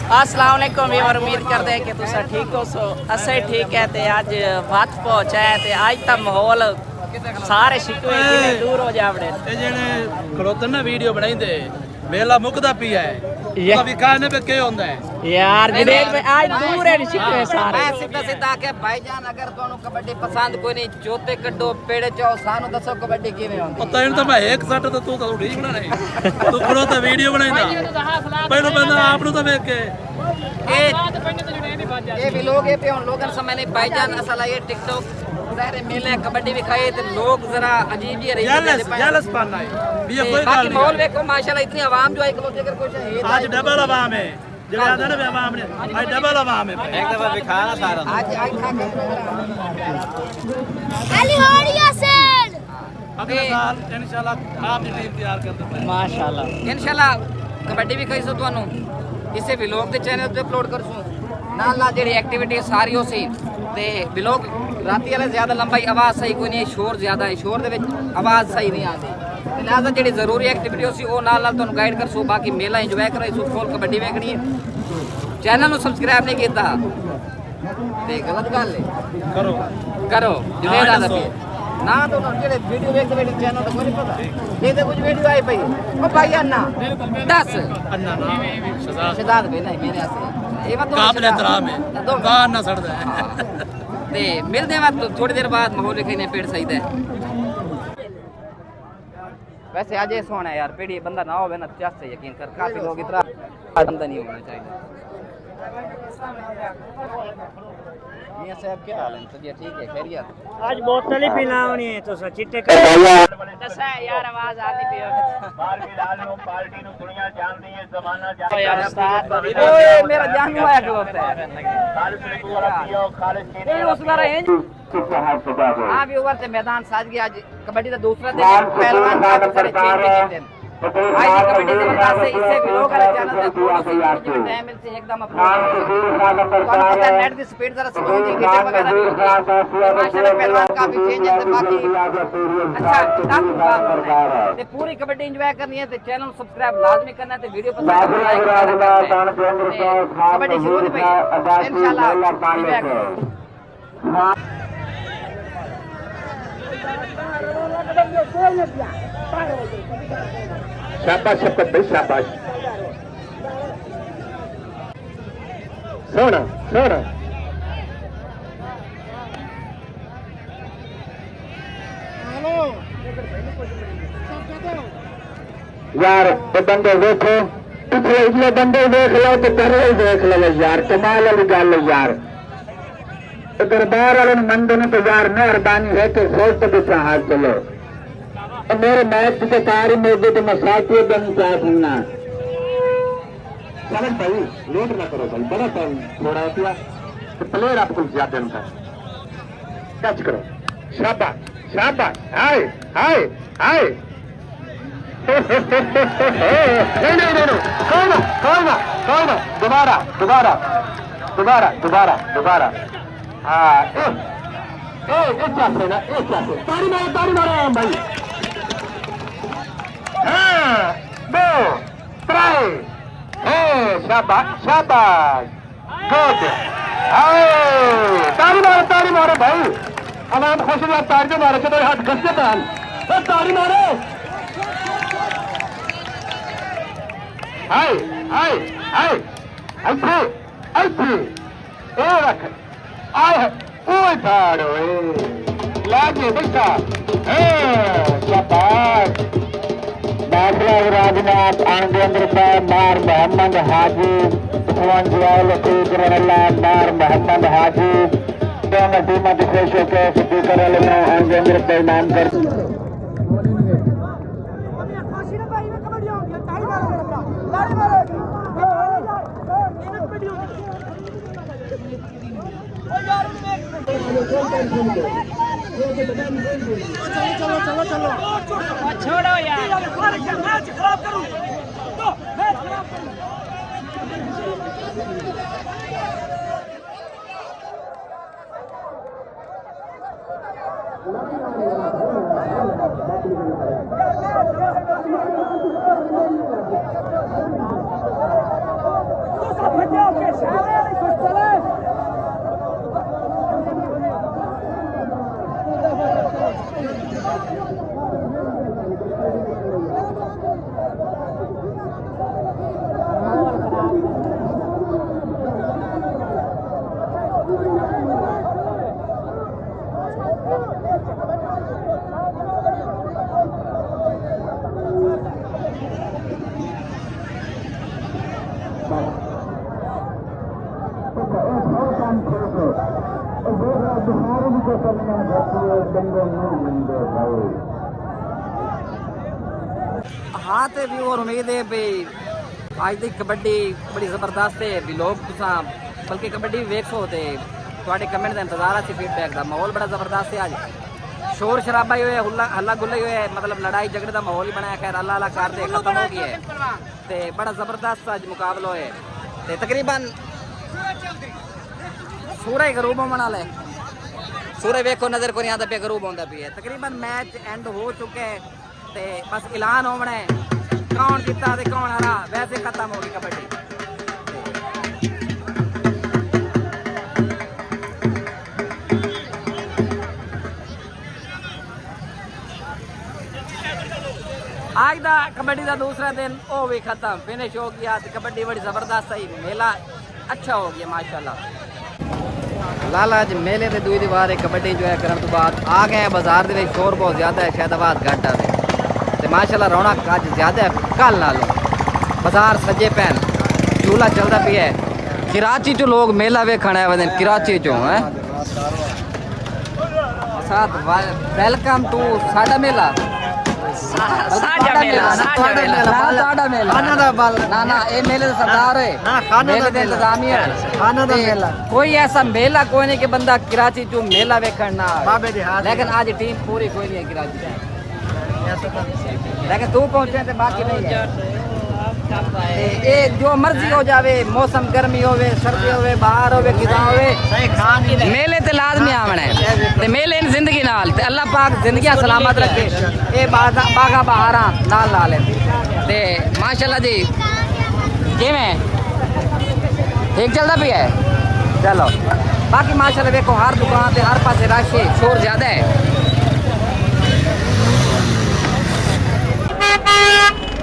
अस्सलाम वालेकुम और उम्मीद करते हैं कि तुम ठीक हो। सो असें ठीक है ते अज वक्त पहुंचा है ते अज ता माहौल सारे शिकवे दूर हो जावड़े। जेड़े खड़ोते ना वीडियो बनाइंदे मेला मुकदा पिया है कभी कहने पे क्या होता है यार जुनेद भाई आज दूर है शिकवे सारे। मैं सीधा सीधा के भाईजान अगर ਤੁਹਾਨੂੰ कबड्डी पसंद कोई नहीं चोते कड्डो पेड़े चाओ सानू दसो कबड्डी किवें होंदी। पता ही तो मैं एक सट तो तू तो ठीक बना नहीं तू खड़ोता वीडियो बनाइंदा पहले बंदा आप नु तो देख के ये भी लोग ये पे उन लोगन समय नहीं भाईजान असल ये टिकटॉक सारे मेले कबड्डी भी खाए तो लोग जरा अजीब ही रही जेलस पाना है ये कोई बाकी गल माहौल नहीं देखो माशाल्लाह इतनी आवाम जो है कि अगर कुछ है आज डबल आवाम है जब याद है ना आवाम ने आज डबल आवाम है एक दफा दिखाना सारा आज खा के अली होड़िया सेल अगले साल इंशाल्लाह आप टीम तैयार कर दो माशाल्लाह इंशाल्लाह कबड्डी भी खाई सो ਤੁਹਾਨੂੰ इसे व्लॉग ਦੇ ਚੈਨਲ ਤੇ ਅਪਲੋਡ ਕਰਸੂ ਨਾਲ ਨਾਲ ਜਿਹੜੀ ਐਕਟੀਵਿਟੀ ਸਾਰੀ ਹੋ ਸੀ ਤੇ व्लॉग ਰਾਤੀ ਵਾਲੇ ਜ਼ਿਆਦਾ ਲੰਬਾਈ ਆਵਾਜ਼ ਸਹੀ ਕੋਈ ਨਹੀਂ ਸ਼ੋਰ ਜ਼ਿਆਦਾ ਹੈ ਸ਼ੋਰ ਦੇ ਵਿੱਚ ਆਵਾਜ਼ ਸਹੀ ਨਹੀਂ ਆਉਂਦੀ ਤੇ ਲਿਹਾਜ਼ਾ ਜਿਹੜੀ ਜ਼ਰੂਰੀ ਐਕਟੀਵਿਟੀ ਹੋ ਸੀ ਉਹ ਨਾਲ ਨਾਲ ਤੁਹਾਨੂੰ ਗਾਈਡ ਕਰਸੂ ਬਾਕੀ ਮੇਲਾ ਇੰਜੋਏ ਕਰਾਈ ਸੂ ਫੁੱਲ ਕਬੱਡੀ ਵੇਖਣੀ ਹੈ ਚੈਨਲ ਨੂੰ ਸਬਸਕ੍ਰਾਈਬ ਨਹੀਂ ਕੀਤਾ ਤੇ ਗਲਤ ਗੱਲ ਹੈ करो ਕਰੋ ਜੁਨੇਦ ਆਦਾ ਪਈ ना तो ਜਿਹੜੇ ਵੀਡੀਓ ਵੇਖਦੇ ਵੇਖਦੇ ਚੈਨਲ ਦਾ ਕੋਈ ਨਹੀਂ ਪਤਾ ਇਹ ਤੇ ਕੁਝ ਵੀਡੀਓ ਆਈ ਪਈ ਉਹ ਭਾਈ अन्ना 10 अन्ना ना शहजाद भाई नहीं मेरे आसे ये बात काबिल एहतराम है कान ना सड़दा है ते मिलते हैं थोड़ी देर बाद माहौल देखने पेड़ सही है वैसे आज ये सोना है यार पेड़ी बंदा ना होवे ना चस से यकीन कर काफी लोग इतना बंदा नहीं होना चाहिए। मियां साहब क्या हाल है तबीयत ठीक है खैरियत आज बोतल ही पीना होनी है तो चिट्टे दसा यार आवाज आती पई हो पार्टी नु दुनिया जानदी है जमाना जानदा यार उस्ताद ओए मेरा जानू आया खलोता है खालिद ये उस बार है हां भी ओवर से मैदान साज गया आज कबड्डी का दूसरा दिन पहलवान काफी सारे चेंज भी जीते आज कबड्डी के वजह से इससे भी लोग चैनल तक फोटो टाइम से एकदम अपलोड पता है नेट की स्पीड जरा स्लो होगी गिटर वगैरह भी होगी माशाल्लाह पहलवान काफी चेंज है बाकी अच्छा टफ मुकाबला है ते पूरी कबड्डी एंजॉय करनी है तो चैनल सब्सक्राइब लाजमी करना है तो वीडियो पसंद है लाइक करना कबड्डी शुरू नहीं भाई इंशाल्लाह एंजॉय करो शाबाश शफकत भाई शाबाश सोना सोना यार ये बंदे देखो पिछले इतने बंदे देख लो तो पहले ही देख लो यार कमाल वाली गल है यार दरबार वाले मंद ने तो यार मेहरबानी है तो सोच तो भी हाथ चलो मेरे मैच की तारी मोदी तो मैं साथी दिन क्या सुनना चलो भाई लेट ना करो भाई बड़ा टाइम थोड़ा किया तो प्लेयर आपको ज्यादा उनका टच करो शाबाश शाबाश हाय हाय हाय नहीं कौन दोबारा दोबारा दोबारा दोबारा दोबारा हाँ एक चाहे ना एक चाहे तारी मारो भाई दो ट्राई शाबाश शाबाश गुड तारी मारो भाई अनाम खुश हुआ तारी जो मारे तो हाथ घस के तारी मारो हाय हाय हाय ऐसे ऐसे ए रख आए ओए तारो लागे बेटा शाबाश दाखला राजनाथ आनंदेंद्र साहब मार मोहम्मद हाजी भगवान जवाल मार मोहम्मद हाजी दोनों टीमों के पेशों के स्पीकर आनंदेंद्र पर नाम कर छोड़ो यार मैच खराब करूं तो मैच खराब करूं हाँ तो भी और उम्मीद है भाई आज की कबड्डी बड़ी जबरदस्त है भी लोग तुसा बल्कि कबड्डी भी वेख सो ते थोड़े कमेंट का इंतजार है फीडबैक का माहौल बड़ा जबरदस्त है आज शोर शराबा ही हुआ हल्ला गुल्ला ही हुआ मतलब लड़ाई झगड़े का माहौल ही बनाया खैर अल्लाह अल्लाह कर दे खत्म हो गया है ते बड़ा जबरदस्त आज मुकाबला है ते तकरीबन सूरज गरूब बना ले सूरज वेखो नजर को नहीं आता पे गरूब होता भी है तकरीबन मैच एंड हो चुके हैं ते बस ऐलान होना है कौन जीता ते कौन हरा वैसे खत्म होगी कबड्डी आज का कबड्डी का दूसरा दिन वो भी खत्म फिनिश हो गया कबड्डी बड़ी जबरदस्त आई मेला अच्छा हो गया माशाल्लाह लाला अज मेले के दूई दीवार कबड्डी जो है करने तो बाद आ गए बाजार के शोर बहुत ज़्यादा है शहदाबाद घट आए तो माशाल्लाह रौनक अज ज़्यादा है कल नालों बाजार सजे पैन झूला चलता भी है कराची चो लोग मेला वेखण आए वे कराची चो है वेलकम टू साडा मेला साडा मेला ना ना ये मेले का सरदार है मेले का इंतजामिया कोई ऐसा मेला कोई नहीं कि बंदा कराची चो मेला वेखण ना लेकिन आज टीम पूरी कोई नहीं है कराची लेकिन तू पहुंचे तो बाकी नहीं है ये जो मर्जी हो जावे मौसम गर्मी होवे सर्दी होवे बाहर होवे किदा होवे मेले ते लाजमी आवना है ते मेले इन जिंदगी नाल ते अल्लाह पाक जिंदगी सलामत रखे ये बागा बहारा नाल ला ले ते माशाल्लाह जी किवें ठीक चलदा भी है चलो बाकी माशाल्लाह देखो हर दुकान ते हर पासे रश है शोर ज्यादा है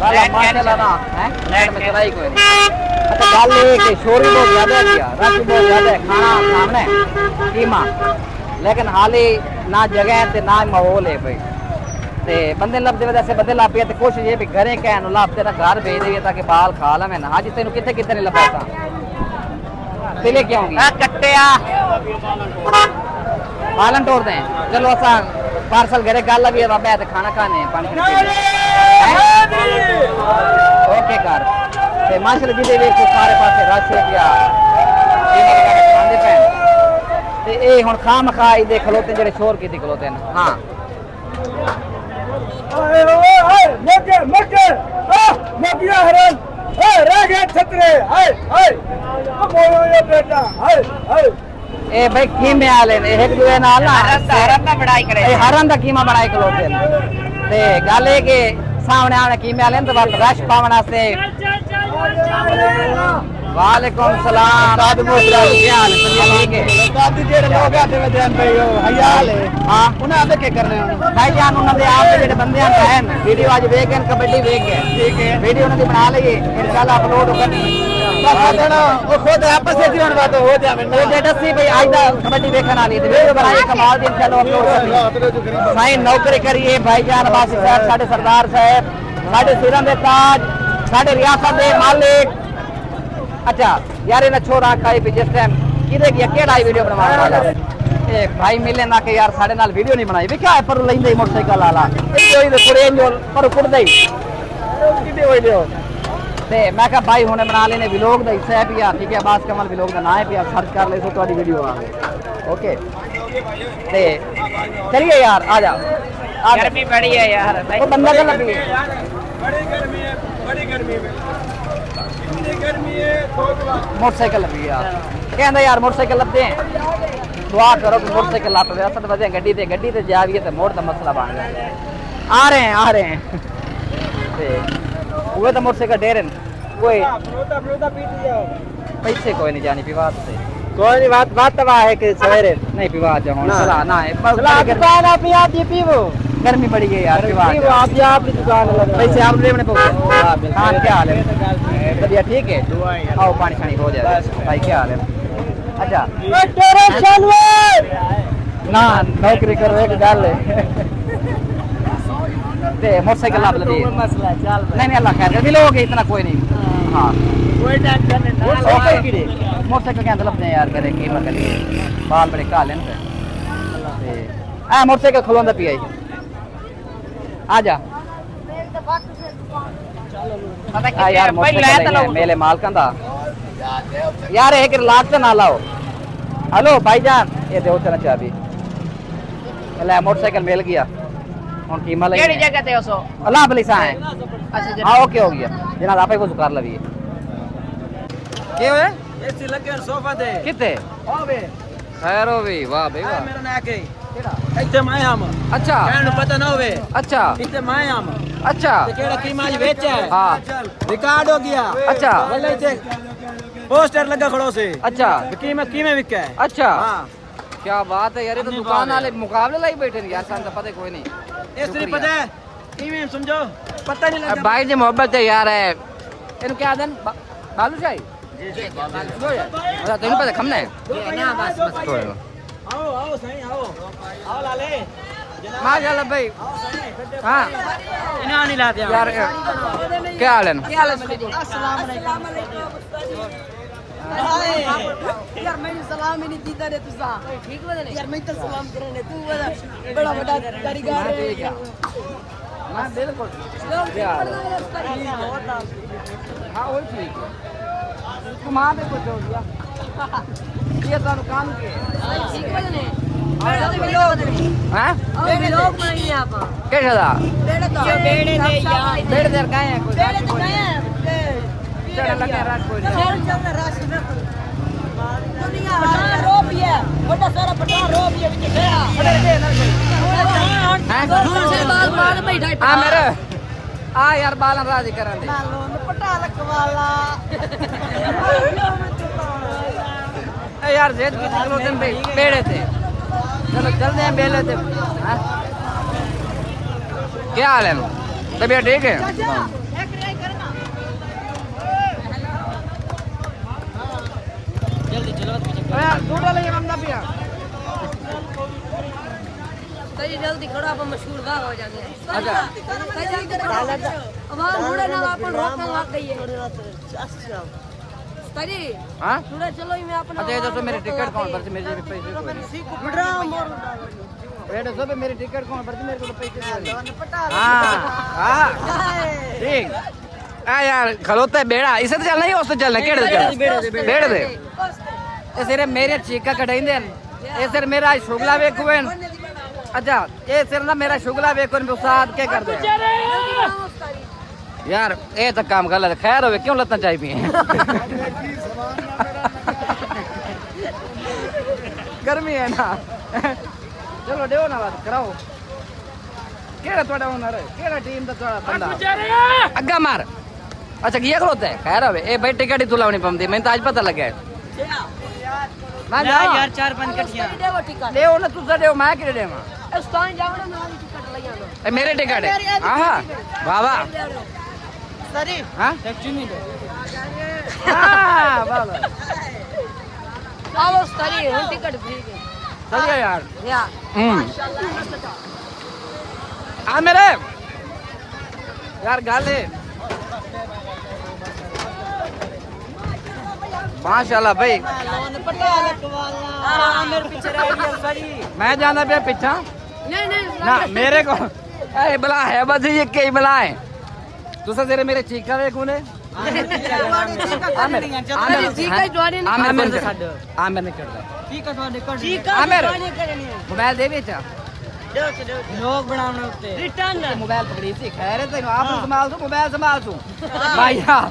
माशाल्लाह ना है नेट में चलाई कोई अच्छा गल ये कि शोर भी बहुत ज्यादा है रश भी बहुत ज्यादा है खाना सामने कीमा लेकिन हाली ना जगह है ते ना माहौल है भाई ते बंदे लभदे वैसे बंदे ला पे ते कोशिश ये भी घरे कहन लब तेरा घर भेज देइए ताकि बाल खा ला मैं आज तेन कितने कितने नहीं लभा था तेले क्या होंगी कट्टिया पालन तोड़ दें चलो असा पार्सल घरे गल भी है ते खाना खाने ओके कर ते माशाल्लाह जिदे वेख सारे पासे रश है क्या खांदे पैन ते ए हुन खाम खाई दे खलोते जेड़े शोर कीती खलोते न हां ओए ओए मगे मगे मगिया हरन ए रह गए छतरे हाय हाय बोलो ये बेटा हाय हाय ए भाई कीमे आले ने एक दूए नाल ना हरन दा बड़ाई करे ए हरन दा कीमा बनाई खलोते न ते गल है कि सामने आने कीमे आले तो रश पावन वास्ते वालेकुम सलाम दादी मोहतरम क्या हाल है ठीक है दादी जेड़े लोग आते वे देन भाई हयाल है हां उन्हें आते के करने भाई जान उन्हां दे आप जेड़े बंदे हैं वीडियो आज वेख गए कबड्डी वेख गए ठीक है वीडियो उन्हां दी बना लई इंशाल्लाह अपलोड करनी बस देना वो खुद आपस में जीवन बात हो जावे वो जे दसी भाई आज दा कबड्डी देखने वाली थी वीडियो बनाई कमाल दी इंशाल्लाह अपलोड करनी साईं नौकरी करिए भाईजान अब्बासी साहब साडे सरदार साहब साडे सिरां दे ताज साडे रियासत दे मालिक अच्छा यार इन्हें छोरा खाई भी जिस टाइम किधे की केड़ा वीडियो बनवाने वाला ए भाई मिले ना के यार साडे नाल वीडियो नहीं बनाई भी क्या है पर लेंदे मोटरसाइकिल वाला ए होई दे थोड़े जो पर कुड़दे किदे होई दे ते मैं कहा भाई हुने बना लेने व्लॉग दा हिस्सा है पिया ठीक है अब्बास कमल व्लॉग दा नाम है पिया सर्च कर ले तो तुम्हारी वीडियो आ गई ओके ते चलिए यार आ जा गर्मी बड़ी है यार वो बंदा का लगी बड़ी गर्मी है बड़ी गर्मी में इतनी गर्मी है मोटरसाइकिल लगी यार कहंदा यार मोटरसाइकिल लभदे हैं दुआ करो कि मोटरसाइकिल लप गया असल वजह गड्डी ते जाविए ते मोड़ दा मसला बन गया आ रहे हैं ते वो तो मोटरसाइकिल डेरन कोई फ्रूटा पीट जाओ पैसे कोई नहीं जानी विवाद से कोई नहीं बात तब है कि सवेरे नहीं विवाद जाओ सलाह ना है दुकान आप यहाँ दी पीवो गर्मी बढ़ी गई यार विवाद आप अपनी दुकान पैसे आप लेने पहुंचे हाँ क्या हाल है बढ़िया ठीक है आओ पानी शानी हो जाए भाई क्या हाल है अच्छा ना नौकरी करो एक गल ते मोटरसाइकिल आप लदी नहीं अल्लाह खैर कर मिलोगे इतना कोई नहीं हाँ कोई टेंशन नहीं मोटरसाइकिल के अंदर लगते यार करे कीमत करिए बाल बड़े काले न आ मोटरसाइकिल खुलवांदा पिया आजा यार मोटरसाइकिल मेले मालकां दा यार एक लाख ना लाओ हेलो भाईजान ये दो चना चाबी ले मोटरसाइकिल मिल गया हुन कीमा लगी केड़ी जगह ते ओसो अल्लाह भली सा है अच्छा हां ओके हो गया जनाब आपे को कर लवी के होए एसी लगे सोफा दे किते ओवे खैर होवे वाह भाई वाह मेरा ना के केड़ा इथे मैं हम अच्छा कहन पता ना होवे अच्छा इथे मैं हम अच्छा ते केड़ा कीमा आज बेचा है हां रिकॉर्ड हो गया अच्छा बोले इथे पोस्टर लगा खड़ो से अच्छा कीमत कीमे बिका है अच्छा हां क्या बात है यार ये तो दुकान वाले मुकाबले लाई बैठे यार सान तो पता कोई नहीं इसरी पता है कीमे समझो पता नहीं लगता भाई जी मोहब्बत है यार है इनको क्या दन बालूशाही जी बालूशाही अच्छा तेन पता खमना है ना बस आओ सही आओ लाले माशाल्लाह भाई हां इना नहीं लाते यार क्या हाल है अस्सलाम वालेकुम यार मैंने सलाम ही नहीं दीता रे तुसा ठीक बने यार मैं तो सलाम करने तू बड़ा बड़ा कारीगर है हां बिल्कुल यार हां वो ठीक है तू मां पे कुछ हो गया ये तो काम के ठीक बने हां व्लॉग बनाइए आप कैसा था बेड़े दे यार बेड़े दे का है कोई बेड़े दे का है चढ़ लगे रात कोई चढ़ राशि में दुनिया रो भी है बड़ा सारा पटा रो भी है विच गया अरे दे ना दूर से बाल बैठा हां मेरे आ यार बाल राजी करन दे बालों पटा लखवाला ए यार जेद की चलो दिन पे बेड़े थे चलो चलते हैं बेले थे क्या हाल है तबीयत ठीक है जल्दी चलो दूटा ले हम ना पिया सही जल्दी खड़ा अपन मशहूर गा हो जाने अच्छा अब मुड़े ना अपन रोकन लग गई है सही हां थोड़ा चलो ही मैं अपन अच्छा ये तो मेरी टिकट कौन पर मेरे पैसे मुड़ा मोर रेड सब मेरी टिकट कौन पर मेरे को पैसे हां ठीक आ यार खलोता है बेड़ा इसे तो चलना ही उससे चलना केड़े चल बेड़ दे ए सिरे मेरे चीका कटाइंदे ए सिर मेरा शुगला वेखुन अच्छा ए सिर ना मेरा शुगला वेखुन उस्ताद के कर दे यार ए तो काम गलत खैर होवे क्यों लतना चाहिए पी गर्मी है ना चलो देओ ना बात कराओ केड़ा तोड़ा ओनर है केड़ा टीम दा तोड़ा बंदा अग्गा मार अच्छा ये खलोता है खैर होवे ए भाई टिकट ही तू लावनी पमदी मैं तो आज पता लग गया मैं यार 4-5 कटियां देओ ना तू देओ मैं के देवा उस्तान जावड़ा मेरी टिकट ले आनो ए मेरे टिकट है हां वाह वाह सरी हां चुनी दे हां वाह आओ सरी हम टिकट फ्री के चलिए यार माशाल्लाह आ मेरे यार गाले माशाल्लाह भाई मैं जाना पे पीछा नहीं ना मेरे को ए बला है बस ये कई बला है तू तेरे मेरे चीका वे कोने आमिर चीका जोड़े आमिर ने कर चीका जोड़े कर चीका आमिर मोबाइल दे बेचा लोग बनाने होते रिटर्न मोबाइल पकड़ी थी खैर है तेन आप संभाल तू मोबाइल संभाल तू भाई यार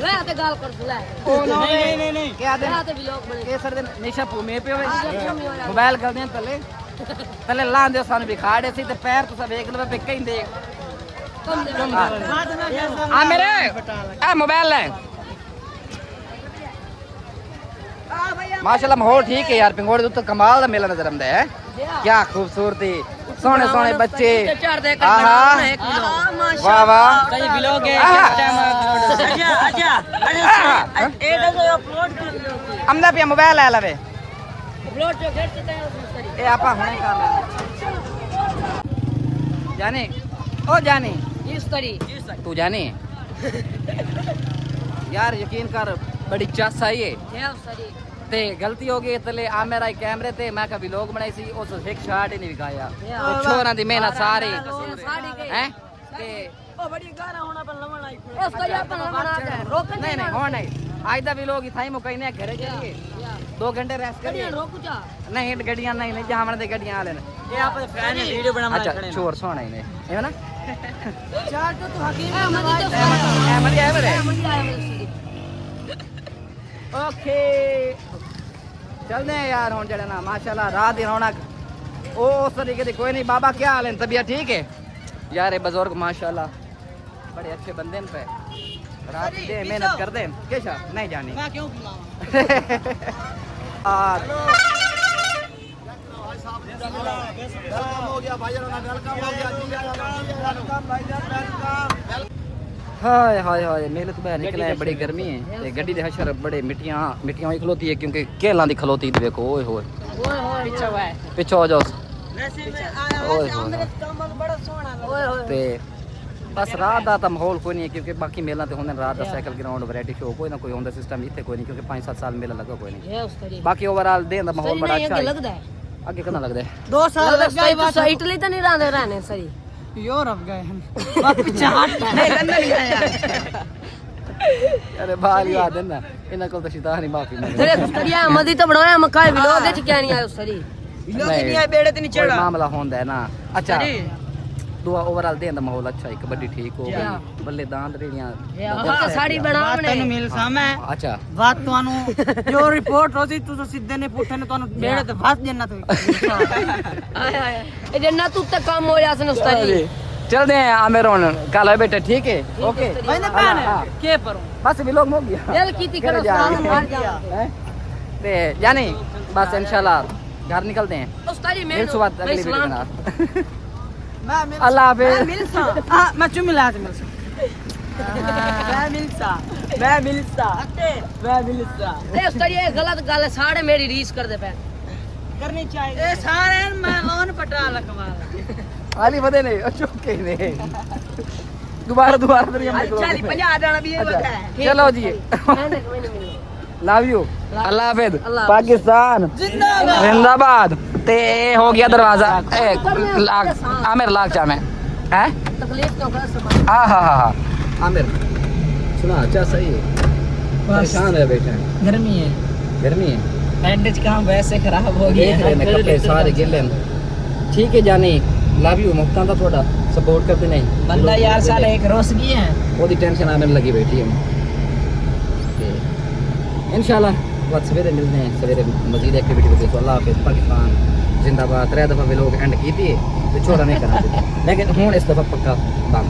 ले आते गाल कर ले ओ नहीं क्या दे आते व्लॉग बने के सर दे निशा भूमि पे होवे मोबाइल कर दे तले तले ला दे सन भी खाड़े सी ते पैर तू सब देख ले पे कहीं देख आ मेरे आ मोबाइल ले माशाल्लाह माहौल ठीक है यार पिंगोड़े तो कमाल दा मेला नजर आंदा है क्या खूबसूरती सोने सोने बच्चे आहा वाह वाह कई व्लॉग है हमने पे मोबाइल ले लवे अपलोड जो घर से ए आपा हुने कर जाने ओ जाने इस तरी तू जाने यार यकीन कर बड़ी चस आई है ते गलती हो गई तले आ मेरा कैमरे ते मैं कभी लोग बनाई सी उस एक शॉट ही नहीं दिखाया तो छोरा दी मेहनत सारी हैं ते ओ बड़ी गाना होना पर लवण आई उस तरी अपन लमना के रोक नहीं नहीं हो नहीं आज दा भी लोग इथाई मुकईने घरे चलिए 2 घंटे रेस्ट करिए रोक जा नहीं गड्डियां नहीं नहीं जहां दे गड्डियां आले ने ये आप फैन वीडियो बना अच्छा छोर सोना ही ने है ना चार तो हकीम मदी तो मरी आए मेरे मदी आए ओके चलते हैं यार हुन जड़े ना माशाल्लाह रात दी रौनक ओ उस तरीके दी कोई नहीं बाबा क्या हाल है तबीयत ठीक है यार ये बुजुर्ग माशाल्लाह बड़े अच्छे बंदे हैं पे रात दे मेहनत कर दे कैसा नहीं जानी मैं क्यों हाय हाय हाय मेले तो बाहर निकले हैं बड़ी गर्मी है ते गड्डी दे हशर बड़े मिट्टियां ही खलोती है क्योंकि केलां दी खलोती देखो ओए होए पीछे हुआ है पिछो हो जाओ वैसे में आया ओए वैसे अंदर कमल बड़ा सोना लगा ते बस रात दा माहौल कोई नहीं है क्योंकि बाकी मेला ते होंदे रात दा साइकिल ग्राउंड वैरायटी शो कोई ना कोई होंदा सिस्टम इत्थे कोई नहीं क्योंकि 5-7 साल मेला लगा कोई नहीं है उस तरी बाकी ओवरऑल दिन दा माहौल बड़ा अच्छा है लगदा है आगे कितना लगदा है 2 साल लग गए बस इटली तो नहीं रहने सही यूरोप गए हम पीछे हट नहीं करना नहीं आया अरे बाल याद है ना इना को तो शैतान ही माफी मांगे तेरे उस तरिया मदी तो बनाया मकाई व्लॉग है क्या नहीं आया उस तरी लोग नहीं आए बेड़े ते नहीं कोई चढ़ा मामला होंदा है ना अच्छा दुआ ओवरऑल दिन दा माहौल अच्छा है कबड्डी ठीक हो गई बल्ले दांद रेड़ियां साड़ी बनावने मिल सामे अच्छा बात ਤੁਹਾਨੂੰ ਜੋ ਰਿਪੋਰਟ ਹੋਦੀ ਤੁਸੀਂ ਸਿੱਧੇ ਨੇ ਪੁੱਠੇ ਨੇ ਤੁਹਾਨੂੰ ਬੇੜੇ ਤੇ ਫਸ ਜੰਨਾ ਤੁਸੀਂ आया आया ए जन्ना तू तक काम हो जासन उस तरी चलते हैं आमिर हुन कल है बेटा ठीक है ओके मैंने पहन के परूं बस भी लोग हो गया दिल की थी करो साल मार जा हैं? ते यानी बस इंशाल्लाह घर निकलते हैं उस तरी में फिर सुबह अगली वीडियो बना मैं मिल अल्लाह हाफिज मिलसा हां मैं चुम मिला दे मिलसा मैं मिलसा ए उस तरी गलत गल है सारे मेरी रीस कर दे पे करनी चाहिए ए सारे मैं लोन पटा लखवाला आली बदे ने चुके ने दोबारा तो हम निकलो 50 जाना भी ये बता है चलो जी लव यू अल्लाह हाफिज पाकिस्तान जिंदाबाद ते हो गया दरवाजा आमिर लाग चा में हैं तकलीफ तो कर सब हाँ हाँ हाँ हाँ आमिर सुना अच्छा सही है परेशान है बेटा गर्मी है गर्मी है काम वैसे खराब हो देख रहे ने कपड़े सारे गिले ठीक है जानी लव यू मुक्ता का थोड़ा सपोर्ट करते नहीं बंदा यार साले एक रोस गए हैं ਉਹਦੀ ਟੈਨਸ਼ਨ ਆਮਨ ਲੱਗੀ ਬੈਠੀ ਹੈ ਤੇ ਇਨਸ਼ਾਅੱਲਾ ਬਾਅਦ ਸਵੇਰੇ ਮਿਲਦੇ हैं सवेरे मजीद एक्टिविटी को देखो अल्लाह हाफिज पाकिस्तान जिंदाबाद 3 दफा भी लोग एंड की थी तो छोड़ा नहीं करना लेकिन हूँ इस दफा पक्का बंद